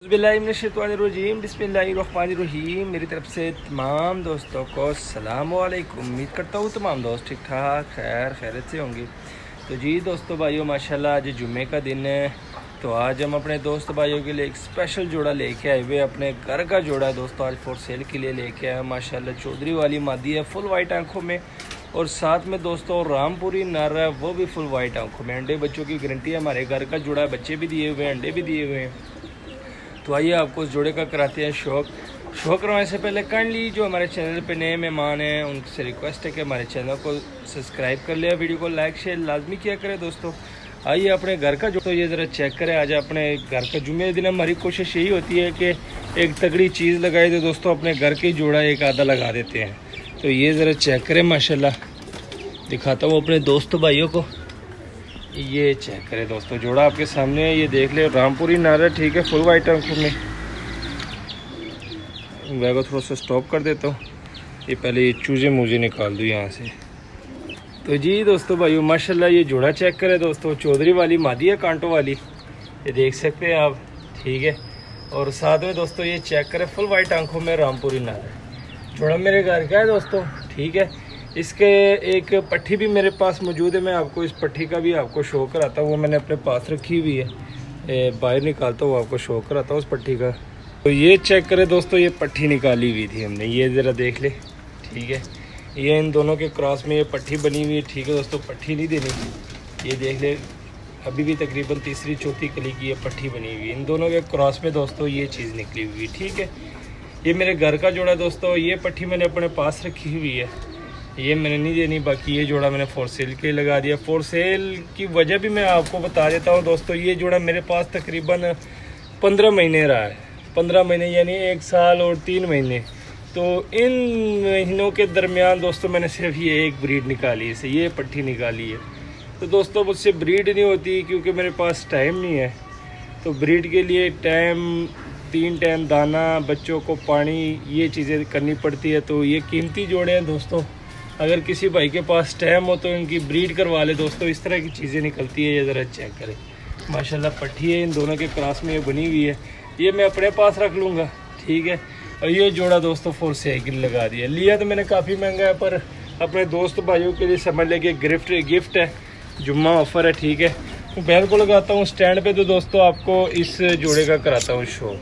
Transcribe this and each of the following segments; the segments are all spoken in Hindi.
बिस्मिल्लाहिर्रहमानिर्रहीम बिस्मिल्लाहिर्रहमानिर्रहीम। मेरी तरफ से तमाम दोस्तों को अस्सलाम वालेकुम। उम्मीद करता हूँ तमाम दोस्त ठीक ठाक खैरियत से होंगे। तो जी दोस्तों भाइयों, माशाल्लाह आज जुम्मे का दिन है। तो आज हम अपने दोस्त भाइयों के लिए एक स्पेशल जोड़ा लेके आए हुए, अपने घर का जोड़ा दोस्तों आज फॉर सेल के लिए लेके आए। माशाल्लाह चौधरी वाली मादी है, फुल वाइट आंखों में, और साथ में दोस्तों रामपुरी नर है, वो भी फुल वाइट आंखों में। अंडे बच्चों की गारंटी है, हमारे घर का जोड़ा, बच्चे भी दिए हुए हैं, अंडे भी दिए हुए हैं। तो आइए आपको उस जोड़े का कराते हैं शौक करवाने से पहले काइंडली जो हमारे चैनल पे नए मेहमान हैं उनसे रिक्वेस्ट है कि हमारे चैनल को सब्सक्राइब कर लिया, वीडियो को लाइक शेयर लाजमी किया करें। दोस्तों आइए अपने घर का जो, तो ये ज़रा चेक करें। आज अपने घर का जुम्मे दिन हमारी कोशिश यही होती है कि एक तगड़ी चीज़ लगाए, तो दोस्तों अपने घर के जोड़ा एक आधा लगा देते हैं। तो ये ज़रा चेक करें, माशाल्लाह दिखाता हूँ अपने दोस्त भाइयों को। ये चेक करें दोस्तों, जोड़ा आपके सामने है, ये देख ले, रामपुरी नारा, ठीक है, फुल वाइट आंखों में। मैं को थोड़ा सा स्टॉप कर देता हूँ, ये पहले ये चूजे मुझे निकाल दूँ यहाँ से। तो जी दोस्तों भाइयों, माशाल्लाह ये जोड़ा चेक करें दोस्तों, चौधरी वाली मादी है, कांटों वाली, ये देख सकते हैं आप, ठीक है। और साथ में दोस्तों ये चेक करें, फुल वाइट आंखों में रामपुरी नारा। जोड़ा मेरे घर का है दोस्तों, ठीक है। इसके एक पट्टी भी मेरे पास मौजूद है, मैं आपको इस पट्टी का भी आपको शो कराता हूँ। वो मैंने अपने पास रखी हुई है, बाहर निकालता हूँ, आपको शो कराता हूँ उस पट्टी का। तो ये चेक करें दोस्तों, ये पट्टी निकाली हुई थी हमने, ये ज़रा देख ले, ठीक है। ये इन दोनों के क्रॉस में ये पट्टी बनी हुई है, ठीक है दोस्तों, पट्टी नहीं देनी, ये देख ले, अभी भी तकरीबन तीसरी चौथी कली की ये पट्टी बनी हुई है। इन दोनों के क्रॉस में दोस्तों ये चीज़ निकली हुई है, ठीक है। ये मेरे घर का जोड़ा दोस्तों, ये पट्टी मैंने अपने पास रखी हुई है, ये मैंने नहीं देनी। बाकी ये जोड़ा मैंने फॉर सेल के लगा दिया। फॉर सेल की वजह भी मैं आपको बता देता हूँ दोस्तों। ये जोड़ा मेरे पास तकरीबन 15 महीने रहा है, 15 महीने यानी 1 साल और 3 महीने। तो इन महीनों के दरमियान दोस्तों मैंने सिर्फ ये एक ब्रीड निकाली है, इसे ये पट्टी निकाली है। तो दोस्तों मुझसे ब्रीड नहीं होती क्योंकि मेरे पास टाइम नहीं है। तो ब्रीड के लिए टाइम, 3 टाइम दाना, बच्चों को पानी, ये चीज़ें करनी पड़ती है। तो ये कीमती जोड़े हैं दोस्तों, अगर किसी भाई के पास टाइम हो तो इनकी ब्रीड करवा ले दोस्तों, इस तरह की चीज़ें निकलती है। ये ज़रा चेक करें, माशाल्लाह पट्टी है, इन दोनों के क्रॉस में ये बनी हुई है, ये मैं अपने पास रख लूँगा, ठीक है। और ये जोड़ा दोस्तों फॉर सेल लगा दिया। लिया तो मैंने काफ़ी महंगा है, पर अपने दोस्त भाइयों के लिए समझ लेके गिफ्ट है, जुम्मा ऑफ़र है, ठीक है। मैं बैल को लगाता हूँ स्टैंड पे, तो दोस्तों आपको इस जोड़े का कराता हूँ शो।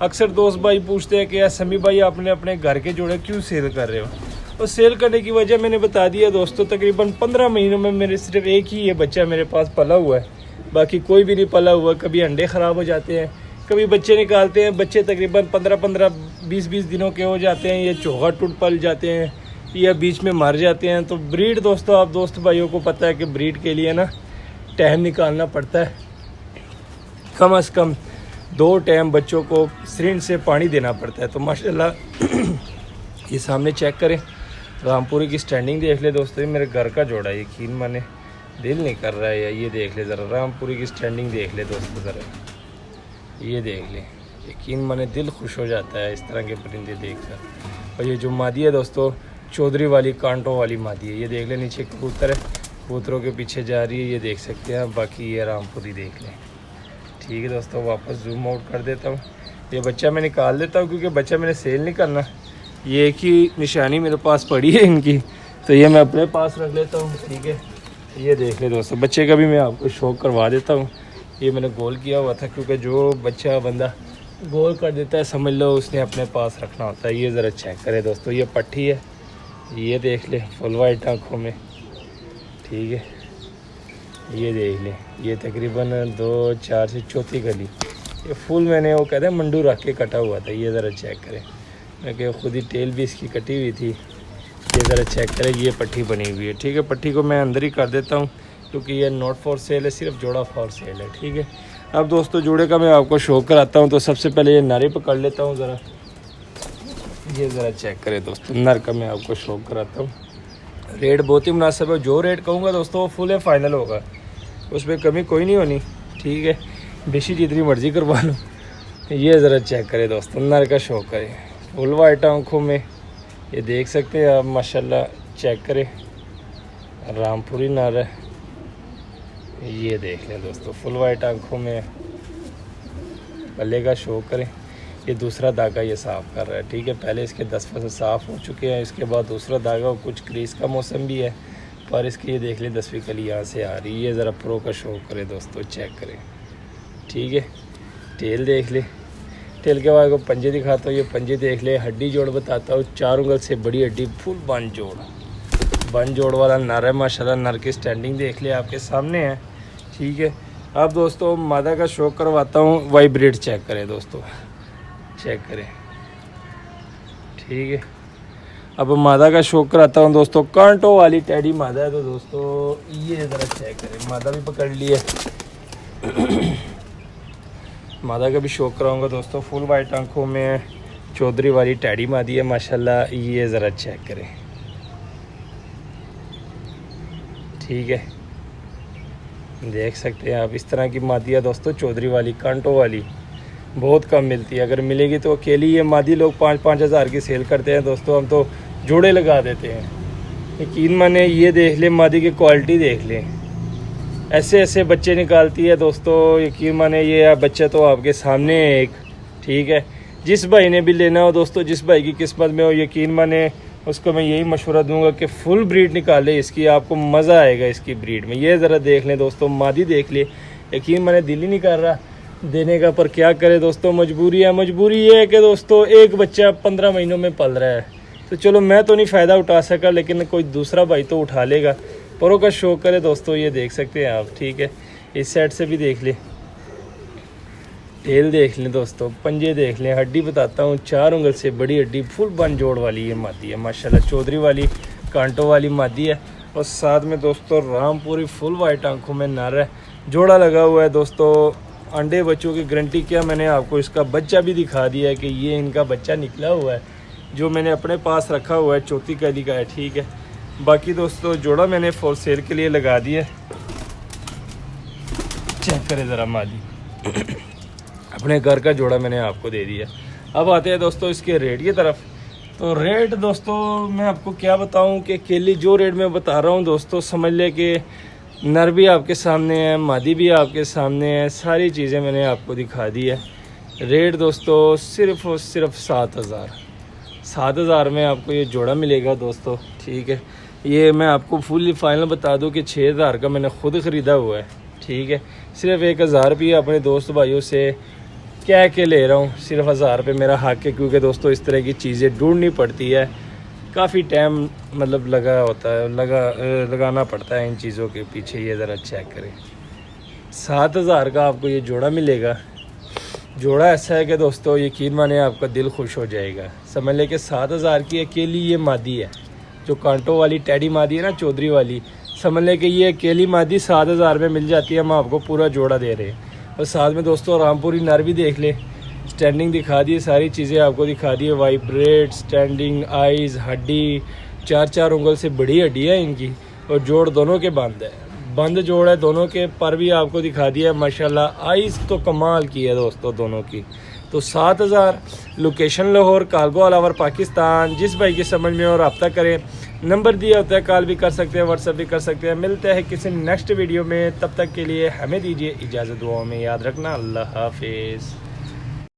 अक्सर दोस्त भाई पूछते हैं कि यार समी भाई आपने अपने घर के जोड़े क्यों सेल कर रहे हो। और सेल करने की वजह मैंने बता दिया दोस्तों। तकरीबन 15 महीनों में मेरे सिर्फ एक ही ये बच्चा मेरे पास पला हुआ है, बाकी कोई भी नहीं पला हुआ। कभी अंडे ख़राब हो जाते हैं, कभी बच्चे निकालते हैं, बच्चे तकरीबन 15-15 20-20 दिनों के हो जाते हैं, ये चोगा टूट पल जाते हैं या बीच में मर जाते हैं। तो ब्रीड दोस्तों, आप दोस्त भाइयों को पता है कि ब्रीड के लिए ना टाइम निकालना पड़ता है, कम अज़ कम 2 टाइम बच्चों को सिरिंज से पानी देना पड़ता है। तो माशाल्लाह ये सामने चेक करें, रामपुरी की स्टैंडिंग देख ले दोस्तों, ये मेरे घर का जोड़ा है, यकीन माने दिल नहीं कर रहा है। ये देख ले ज़रा, रामपुरी की स्टैंडिंग देख ले दोस्तों ज़रा, ये देख ले, यकीन माने दिल खुश हो जाता है इस तरह के परिंदे देख कर। और ये जो मादी है दोस्तों, चौधरी वाली कांटों वाली मादी है, ये देख ले, नीचे कबूतर है, कबूतरों के पीछे जा रही है, ये देख सकते हैं। बाकी ये रामपुरी देख लें, ठीक है दोस्तों। वापस जूम आउट कर देता हूँ, ये बच्चा मैं निकाल देता हूँ क्योंकि बच्चा मैंने सेल नहीं करना। ये एक ही निशानी मेरे पास पड़ी है इनकी, तो ये मैं अपने पास रख लेता हूँ, ठीक है। ये देख ले दोस्तों, बच्चे का भी मैं आपको शौक करवा देता हूँ। ये मैंने गोल किया हुआ था क्योंकि जो बच्चा बंदा गोल कर देता है समझ लो उसने अपने पास रखना होता है। ये ज़रा चेक करें दोस्तों, ये पट्टी है, ये देख ले, फुल वाइट आँखों में, ठीक है। ये देख ले, ये तकरीबन 2 4 से चौथी गली, ये फुल मैंने वो कहते हैं मंडू रख के कटा हुआ था। ये ज़रा चेक करें, मैं कि खुद ही टेल भी इसकी कटी हुई थी। ये ज़रा चेक करें, ये पट्टी बनी हुई है, ठीक है। पट्टी को मैं अंदर ही कर देता हूँ क्योंकि ये नॉट फॉर सेल है, सिर्फ जोड़ा फॉर सेल है, ठीक है। अब दोस्तों जोड़े का मैं आपको शो कराता हूँ। तो सबसे पहले ये नारे पकड़ लेता हूँ ज़रा, ये ज़रा चेक करें दोस्तों, नर का मैं आपको शो कराता हूँ। रेट बहुत ही मुनासिब है, जो रेट कहूँगा दोस्तों वो फुल है, फाइनल होगा, उसमें कमी कोई नहीं होनी, ठीक है। बेशी जितनी मर्ज़ी करवा लो। ये ज़रा चेक करें दोस्तों, नर का शो करें, फुल वाइट आँखों में, ये देख सकते हैं आप, माशाल्लाह चेक करें, रामपुरी नर है, ये देख लें दोस्तों, फुल वाइट आँखों में, पल्ले का शो करें। ये दूसरा धागा ये साफ़ कर रहा है, ठीक है। पहले इसके 10 फसल साफ़ हो चुके हैं, इसके बाद दूसरा धागा, कुछ क्रीज का मौसम भी है, पर इसकी ये देख लें 10वीं कली यहाँ से आ रही है। ये ज़रा प्रो का शो करें दोस्तों, चेक करें, ठीक है। टेल देख ले, टेल के बाद को पंजे दिखाता हूँ, ये पंजे देख ले। हड्डी जोड़ बताता हूँ, 4 उंगल से बड़ी हड्डी, फुल बन जोड़ वाला नर है माशाल्लाह। नर की स्टैंडिंग देख ले, आपके सामने है, ठीक है। अब दोस्तों मादा का शो करवाता हूँ, वाइब्रेट चेक करें दोस्तों, चेक करें, ठीक है। अब मादा का शो कराता हूँ दोस्तों, कांटो वाली टैडी मादा है। तो दोस्तों ये ज़रा चेक करें, मादा भी पकड़ ली है। मादा का भी शो कराऊंगा दोस्तों, फुल वाइट आंखों में चौधरी वाली टैडी मादी है माशाल्लाह। ये ज़रा चेक करें, ठीक है, देख सकते हैं आप। इस तरह की मादी है दोस्तों, चौधरी वाली कांटो वाली बहुत कम मिलती है, अगर मिलेगी तो अकेली ये मादी लोग 5-5 हज़ार की सेल करते हैं दोस्तों, हम तो जोड़े लगा देते हैं। यकीन माने, ये देख ले मादी की क्वालिटी देख लें, ऐसे ऐसे बच्चे निकालती है दोस्तों। यकीन माने ये बच्चा तो आपके सामने है एक, ठीक है। जिस भाई ने भी लेना हो दोस्तों, जिस भाई की किस्मत में हो, यकीन माने उसको मैं यही मशवरा दूंगा कि फुल ब्रीड निकाले इसकी, आपको मज़ा आएगा इसकी ब्रीड में। ये ज़रा देख लें दोस्तों, मादी देख ले, यकीन माने दिल ही नहीं कर रहा देने का, पर क्या करे दोस्तों, मजबूरी है। मजबूरी ये है कि दोस्तों एक बच्चा 15 महीनों में पल रहा है, तो चलो मैं तो नहीं फ़ायदा उठा सका, लेकिन कोई दूसरा भाई तो उठा लेगा। परों का शो करे दोस्तों, ये देख सकते हैं आप, ठीक है। इस साइड से भी देख ले, टेल देख लें दोस्तों, पंजे देख लें। हड्डी बताता हूँ, 4 उंगल से बड़ी हड्डी, फुल बन जोड़ वाली ये मादी है माशाल्लाह। चौधरी वाली कांटो वाली मादी है, और साथ में दोस्तों रामपुरी फुल वाइट आंखों में नर है, जोड़ा लगा हुआ है दोस्तों। अंडे बच्चों की गारंटी क्या, मैंने आपको इसका बच्चा भी दिखा दिया है कि ये इनका बच्चा निकला हुआ है, जो मैंने अपने पास रखा हुआ है, चौथी कली का है, ठीक है। बाकी दोस्तों जोड़ा मैंने फॉर सेल के लिए लगा दिया, चेक करें ज़रा मादी। अपने घर का जोड़ा मैंने आपको दे दिया। अब आते हैं दोस्तों इसके रेट की तरफ। तो रेट दोस्तों मैं आपको क्या बताऊं कि केली जो रेट मैं बता रहा हूं दोस्तों, समझ ले कि नर भी आपके सामने है, मादी भी आपके सामने है, सारी चीज़ें मैंने आपको दिखा दी है। रेट दोस्तों सिर्फ़ और सिर्फ 7,000 में आपको ये जोड़ा मिलेगा दोस्तों, ठीक है। ये मैं आपको फुली फाइनल बता दूं कि 6,000 का मैंने ख़ुद ख़रीदा हुआ है, ठीक है। सिर्फ 1,000 रुपये अपने दोस्त भाइयों से कह के ले रहा हूँ, सिर्फ 1,000 रुपये मेरा हक है, क्योंकि दोस्तों इस तरह की चीज़ें ढूंढनी पड़ती है, काफ़ी टाइम मतलब लगा होता है, लगाना पड़ता है इन चीज़ों के पीछे। ये ज़रा चेक करें, 7,000 का आपको ये जोड़ा मिलेगा। जोड़ा ऐसा है कि दोस्तों यकीन माने आपका दिल खुश हो जाएगा। समझ ले कि 7,000 की अकेली ये मादी है, जो कांटो वाली टैडी मादी है ना, चौधरी वाली, समझ ले कि ये अकेली मादी 7,000 में मिल जाती है। हम आपको पूरा जोड़ा दे रहे हैं, और साथ में दोस्तों रामपुरी नर भी देख ले, स्टैंडिंग दिखा दी, सारी चीज़ें आपको दिखा दी है। वाइब्रेट, स्टैंडिंग, आइज़, हड्डी, 4-4 उंगल से बड़ी हड्डी है इनकी, और जोड़ दोनों के बंद है, बंद जोड़ है दोनों के, पर भी आपको दिखा दिया माशाल्लाह। आइज़ तो कमाल की है दोस्तों दोनों की। तो 7,000, लोकेशन लाहौर, कालगो अलावर पाकिस्तान। जिस भाई की समझ में और रब्ता करें, नंबर दिया होता है, कॉल भी कर सकते हैं, व्हाट्सएप भी कर सकते हैं। मिलते हैं किसी नेक्स्ट वीडियो में, तब तक के लिए हमें दीजिए इजाज़त। दुआओं में याद रखना। अल्लाह हाफिज़।